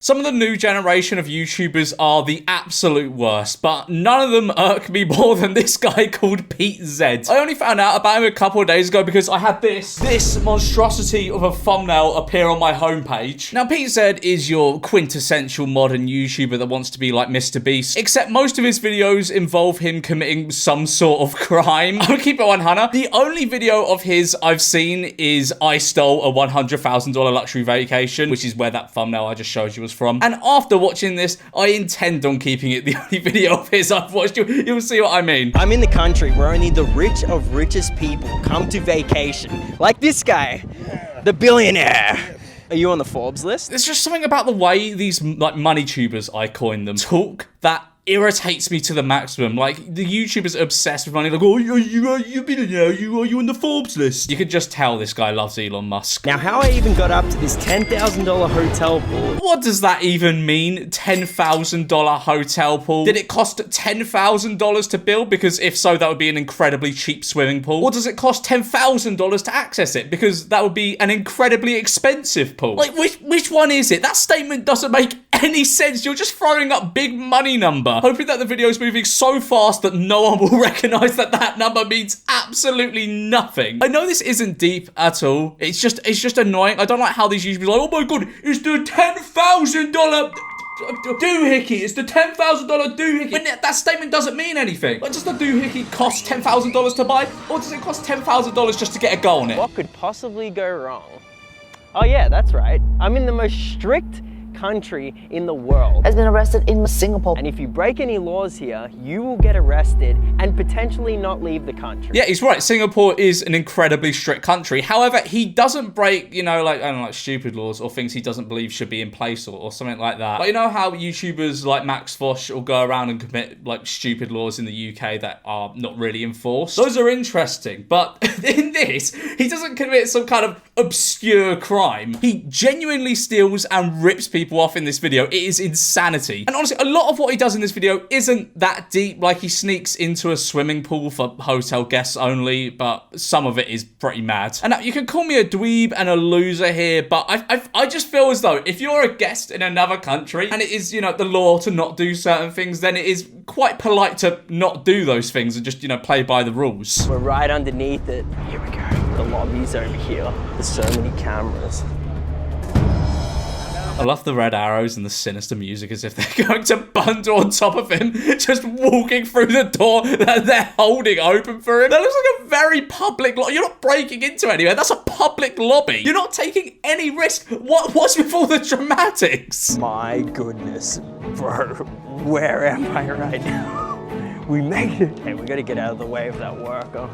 Some of the new generation of YouTubers are the absolute worst, but none of them irk me more than this guy called Pete Zed. I only found out about him a couple of days ago because I had this monstrosity of a thumbnail appear on my homepage. Now, Pete Zed is your quintessential modern YouTuber that wants to be like Mr. Beast, except most of his videos involve him committing some sort of crime. I'll keep it 100. The only video of his I've seen is I stole a $100,000 luxury vacation, which is where that thumbnail I just showed you was from. And after watching this, I intend on keeping it the only video of his I've watched. You'll see what I mean. I'm in the country where only the rich of richest people come to vacation. Like this guy, the billionaire. Are you on the Forbes list? There's just something about the way these like money tubers, I coin them, talk that irritates me to the maximum. Like, the YouTubers are obsessed with money. Like, oh, you billionaire, are you on the Forbes list? You can just tell this guy loves Elon Musk. Now, how I even got up to this $10,000 hotel pool. What does that even mean? $10,000 hotel pool? Did it cost $10,000 to build? Because if so, that would be an incredibly cheap swimming pool. Or does it cost $10,000 to access it? Because that would be an incredibly expensive pool. Like, which one is it? That statement doesn't make any sense. You're just throwing up big money number, hoping that the video is moving so fast that no one will recognize that that number means absolutely nothing. I know this isn't deep at all. It's just annoying. I don't like how these YouTubers are like, oh my god, it's the $10,000 doohickey. It's the $10,000 doohickey. But that statement doesn't mean anything. Like, does the doohickey cost $10,000 to buy, or does it cost $10,000 just to get a go on it? What could possibly go wrong? Oh yeah, that's right. I'm in the most strict country in the world. Has been arrested in Singapore. And if you break any laws here, you will get arrested and potentially not leave the country. Yeah, he's right. Singapore is an incredibly strict country. However, he doesn't break, you know, like, I don't know, like stupid laws or things he doesn't believe should be in place or something like that. But you know how YouTubers like Max Fosh will go around and commit like stupid laws in the UK that are not really enforced? Those are interesting. But in this, he doesn't commit some kind of obscure crime. He genuinely steals and rips people off in this video. It is insanity. And honestly, a lot of what he does in this video isn't that deep. Like, he sneaks into a swimming pool for hotel guests only, but some of it is pretty mad. And you can call me a dweeb and a loser here, but I just feel as though if you're a guest in another country and it is, you know, the law to not do certain things, then it is quite polite to not do those things and just, you know, play by the rules. We're right underneath it. Here we go. The lobby's over here. There's so many cameras. I love the red arrows and the sinister music as if they're going to bundle on top of him, just walking through the door that they're holding open for him. That looks like a very public lobby. You're not breaking into anywhere. That's a public lobby. You're not taking any risk. What's with all the dramatics? My goodness, bro. Where am I right now? We made it. Hey, we gotta get out of the way of that worker.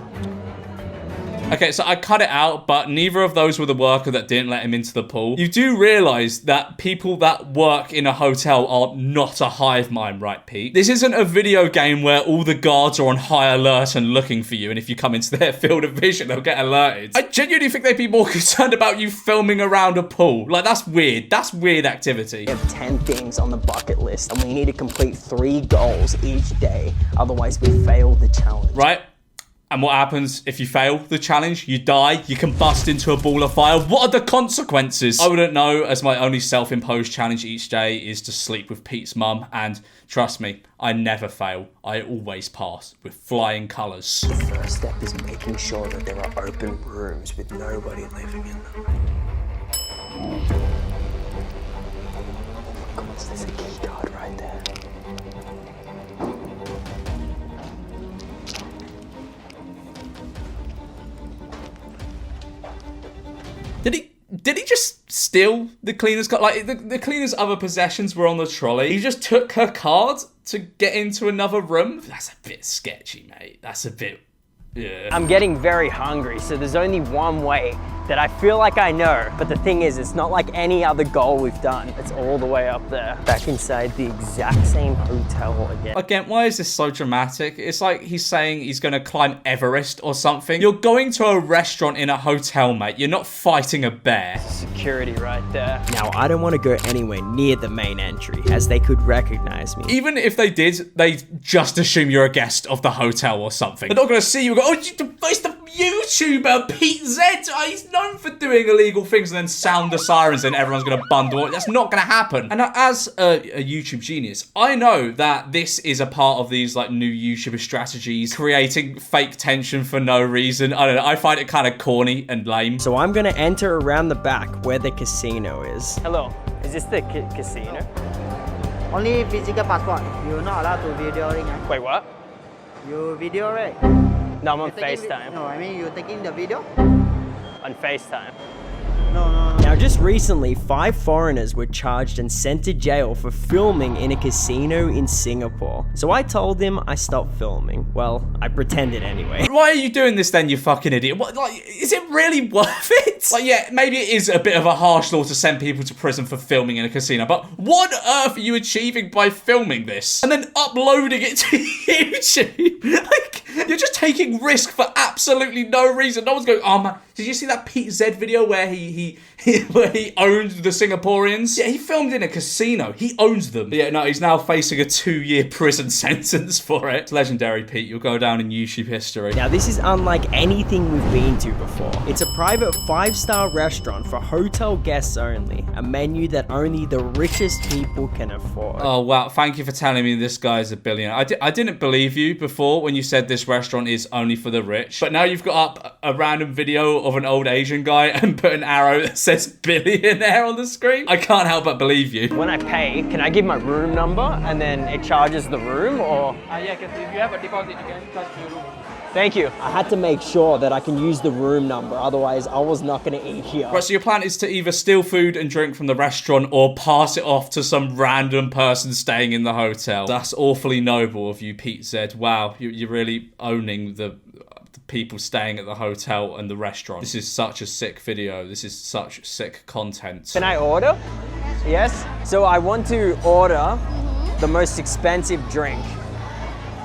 Okay, so I cut it out, but neither of those were the worker that didn't let him into the pool. You do realize that people that work in a hotel are not a hive mind, right, Pete? This isn't a video game where all the guards are on high alert and looking for you, and if you come into their field of vision, they'll get alerted. I genuinely think they'd be more concerned about you filming around a pool. Like, that's weird. That's weird activity. We have 10 things on the bucket list, and we need to complete 3 goals each day. Otherwise, we fail the challenge. Right? And what happens if you fail the challenge? You die, you can bust into a ball of fire. What are the consequences? I wouldn't know, as my only self-imposed challenge each day is to sleep with Pete's mum. And trust me, I never fail. I always pass with flying colours. The first step is making sure that there are open rooms with nobody living in them. Oh my God, there's a key card right there. Did he just steal the cleaner's card? Like, the cleaner's other possessions were on the trolley. He just took her card to get into another room? That's a bit sketchy, mate. That's a bit... yeah. I'm getting very hungry, so there's only one way that I feel like I know. But the thing is, it's not like any other goal we've done. It's all the way up there. Back inside the exact same hotel again. Again, why is this so dramatic? It's like he's saying he's going to climb Everest or something. You're going to a restaurant in a hotel, mate. You're not fighting a bear. Security right there. Now, I don't want to go anywhere near the main entry, as they could recognize me. Even if they did, they just assume you're a guest of the hotel or something. They're not going to see you and go, oh, YouTuber, Pete Zed. He's known for doing illegal things and then sound the sirens and everyone's going to bundle it. That's not going to happen. And as a YouTube genius, I know that this is a part of these like new YouTuber strategies, creating fake tension for no reason. I don't know. I find it kind of corny and lame. So I'm gonna enter around the back where the casino is. Hello, is this the casino? Only physical passport. You're not allowed to videoing. Wait, what? You video, right? No, I'm on FaceTime. No, I mean you're taking the video? On FaceTime. No. Now, just recently, 5 foreigners were charged and sent to jail for filming in a casino in Singapore. So I told him I stopped filming. Well, I pretended anyway. Why are you doing this then, you fucking idiot? What, like, is it really worth it? Like, yeah, maybe it is a bit of a harsh law to send people to prison for filming in a casino, but what on earth are you achieving by filming this? And then uploading it to YouTube? Like, you're just taking risk for absolutely no reason. No one's going, oh man, did you see that Pete Zed video where he owned the Singaporeans? Yeah, he filmed in a casino. He owns them. But yeah, no, he's now facing a 2-year prison sentence for it. It's legendary, Pete. You'll go down in YouTube history. Now, this is unlike anything we've been to before. It's a private 5-star restaurant for hotel guests only. A menu that only the richest people can afford. Oh, wow. Thank you for telling me this guy's a billionaire. I didn't believe you before when you said this restaurant is only for the rich. But now you've got up a random video of an old Asian guy and put an arrow that says billionaire on the screen. I can't help but believe you. When I pay, can I give my room number and then it charges the room, or? Yeah, because if you have a deposit, you can charge your room. Thank you. I had to make sure that I can use the room number, otherwise I was not gonna eat here. Right, so your plan is to either steal food and drink from the restaurant or pass it off to some random person staying in the hotel. That's awfully noble of you, Pete Zed. Wow, you're really owning the people staying at the hotel and the restaurant. This is such a sick video. This is such sick content. Can I order? Yes? So I want to order the most expensive drink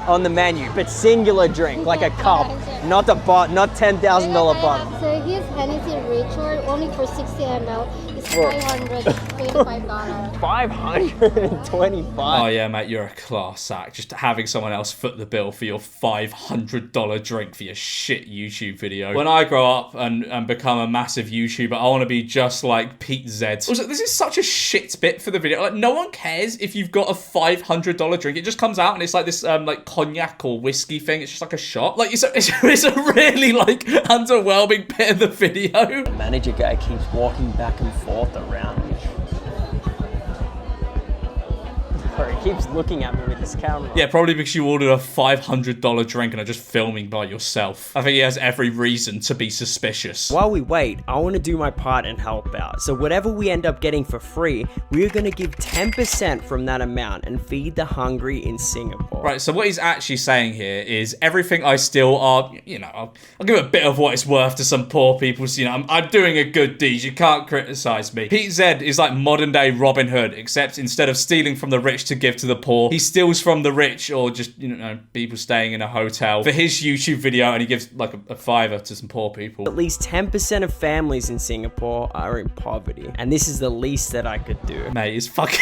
on the menu, but singular drink, like a cup, not a not $10,000 bottle. So here's Hennessy Richard, only for 60 ml. It's $525. $525. Oh yeah, mate, you're a class act. Just having someone else foot the bill for your $500 drink for your shit YouTube video. When I grow up and become a massive YouTuber, I want to be just like Pete Zed. Also, this is such a shit bit for the video. Like, no one cares if you've got a $500 drink. It just comes out and it's like this like cognac or whiskey thing. It's just like a shot. Like, it's a really like underwhelming bit of the video. The manager guy keeps walking back and forth around me. Or he keeps looking at me with his camera. Yeah, probably because you ordered a $500 drink and are just filming by yourself. I think he has every reason to be suspicious. While we wait, I want to do my part and help out. So whatever we end up getting for free, we're going to give 10% from that amount and feed the hungry in Singapore. Right, so what he's actually saying here is everything I steal are, you know, I'll give a bit of what it's worth to some poor people. So, you know, I'm doing a good deed. You can't criticize me. Pete Zed is like modern day Robin Hood, except instead of stealing from the rich to give to the poor, he steals from the rich or just, you know, people staying in a hotel for his YouTube video, and he gives like a $5 to some poor people. At least 10% of families in Singapore are in poverty, and this is the least that I could do. Mate, his fucking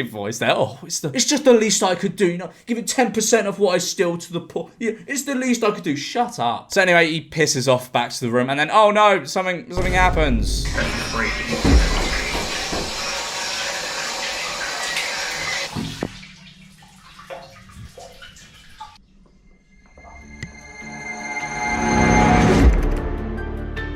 voice there. Oh, it's just the least I could do. You know, giving 10% of what I steal to the poor. Yeah, it's the least I could do. Shut up. So anyway, he pisses off back to the room, and then oh no, something happens.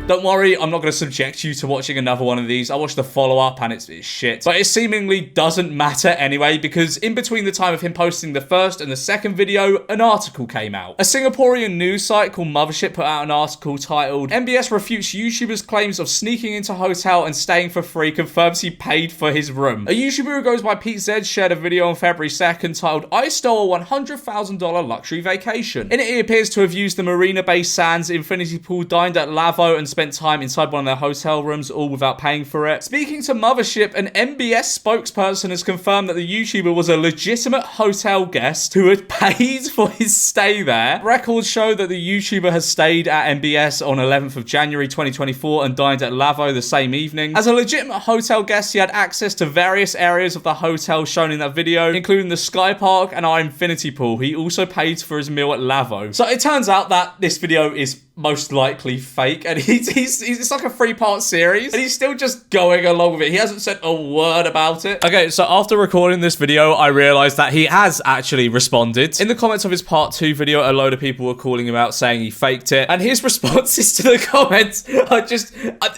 Don't worry, I'm not going to subject you to watching another one of these. I watched the follow-up and it's shit. But it seemingly doesn't matter anyway, because in between the time of him posting the first and the second video, an article came out. A Singaporean news site called Mothership put out an article titled, "MBS refutes YouTuber's claims of sneaking into hotel and staying for free, confirms he paid for his room." A YouTuber who goes by Pete Zed shared a video on February 2nd titled, "I stole a $100,000 luxury vacation." In it, he appears to have used the marina-based Sands infinity pool, dined at Lavo, and spent spent time inside one of their hotel rooms, all without paying for it. Speaking to Mothership, an MBS spokesperson has confirmed that the YouTuber was a legitimate hotel guest who had paid for his stay there. Records show that the YouTuber has stayed at MBS on 11th of January 2024 and dined at Lavo the same evening. As a legitimate hotel guest, he had access to various areas of the hotel shown in that video, including the Sky Park and our infinity pool. He also paid for his meal at Lavo. So it turns out that this video is most likely fake, and it's like a 3-part series, and he's still just going along with it. He hasn't said a word about it. Okay, so after recording this video, I realized that he has actually responded. In the comments of his part 2 video, a load of people were calling him out, saying he faked it, and his responses to the comments are just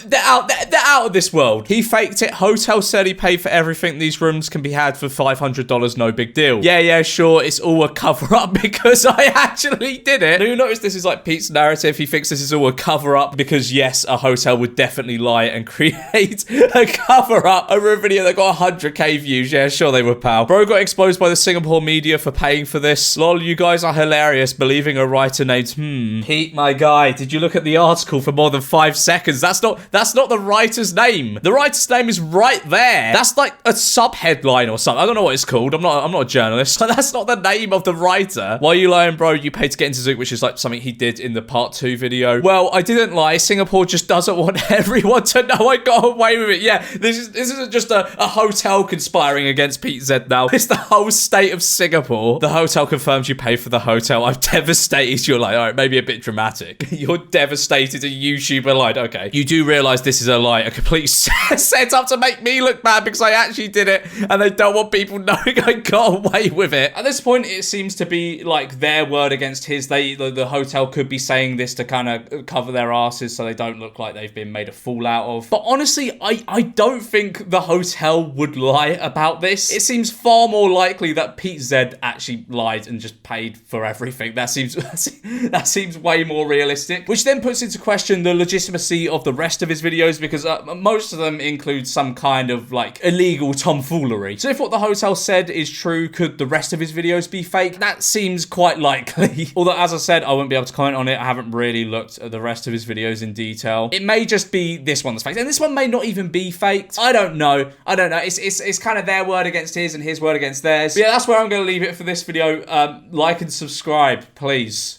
they're out of this world. He faked it. Hotel said he paid for everything. These rooms can be had for $500, no big deal. Yeah, sure, it's all a cover-up because I actually did it. And you notice this is like Pete's narrative. He thinks this is all a cover-up because, yes, a hotel would definitely lie and create a cover-up over a video that got 100k views. Yeah, sure they were, pal. Bro got exposed by the Singapore media for paying for this. Lol, you guys are hilarious, believing a writer named Pete, my guy. Did you look at the article for more than 5 seconds? That's not the writer's name. The writer's name is right there. That's like a sub-headline or something. I don't know what it's called. I'm not a journalist. That's not the name of the writer. Why are you lying, bro? You paid to get into Zook, which is like something he did in the part 2 video. Well, I didn't lie. Singapore just doesn't want everyone to know I got away with it. Yeah, this isn't just a hotel conspiring against Pete Zed now. It's the whole state of Singapore. The hotel confirms you pay for the hotel. I'm devastated. You're like, all right, maybe a bit dramatic. You're devastated a YouTuber lied. Okay. You do realize this is a lie, a complete setup to make me look bad because I actually did it and they don't want people knowing I got away with it. At this point, it seems to be like their word against his. The hotel could be saying this to kind of cover their asses so they don't look like they've been made a fool out of. But honestly, I don't think the hotel would lie about this. It seems far more likely that Pete Zed actually lied and just paid for everything. That seems way more realistic, which then puts into question the legitimacy of the rest of his videos because most of them include some kind of like illegal tomfoolery. So if what the hotel said is true, could the rest of his videos be fake? That seems quite likely. Although, as I said, I won't be able to comment on it. I haven't really looked at the rest of his videos in detail. It may just be this one that's fake, and this one may not even be faked. I don't know. It's kind of their word against his and his word against theirs. But yeah, that's where I'm going to leave it for this video. Like and subscribe, please.